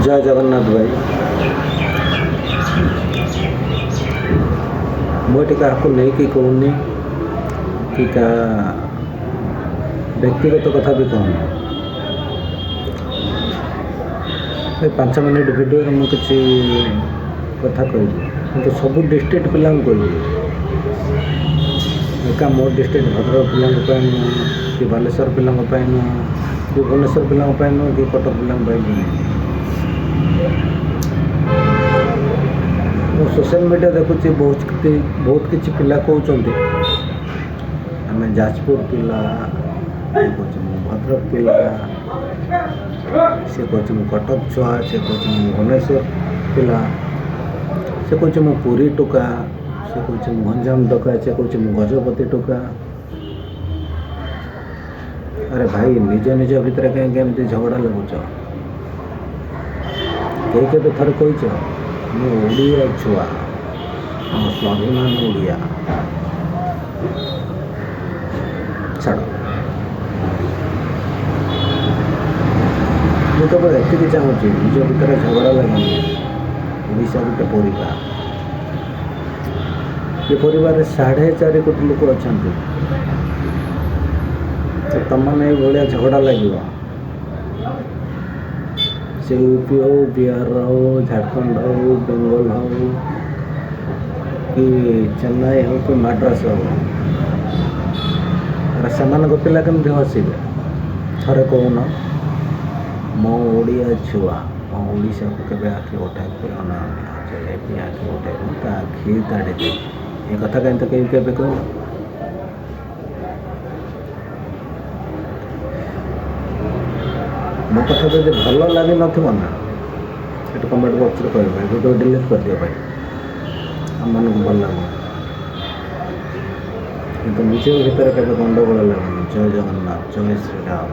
जय जगन्नाथ भाई मुझे क्या नहीं कि कहूनी कि क्या व्यक्तिगत कथा भी कहूनी 5 मिनट वीडियो मुझे किसी कथा कह सब डिस्ट्रिक्ट पिला एका मो डिस्ट्रिक्ट भद्रक पिला कि बालेश्वर पिला कि भुवनेश्वर पिला कि कटक पिला सोशल मीडिया देखुची बहुत किसी पिला कहते आम जाजपुर पिला भद्रक पिला से कहूँ कटक छुआ से कहूँ भुवनेश्वर पिला से कहूँ पुरी टोका से कहूँ गंजाम टोका से कहूँ गजपति टोका। अरे भाई निज निज भितर कहीं झगड़ा लगुच कई थर कही मुझे छुआ स्वाभिमान ओडिया छाड़ मुझे एति चाहूँगी निज भितर झगड़ा लगे ओडिशा गोटे परिवार ये परिवार 4.5 कोटी लोक अच्छा तो तुम मैंने भाया झगड़ा लगे से यूपी हो बिहार हो झारखंड हो बेंगल हो कि चेन्नई हो कि मद्रास हो से पिला केमती हसबे थे कौन मो ओडिया छुआ मो ओडिशा को केवे आखि उठाए आखि उठाए आखि ताड़ी ये कथा कहीं तो कहीं केवे कह मो कथा जो भल लगे ना कमेंट बॉक्स में कह वीडियो डिलीट कर दिया भाई आम मन को भल लगे कि निज भितर के गंडगोल लगुनि। जय जगन्नाथ जय श्रीराम।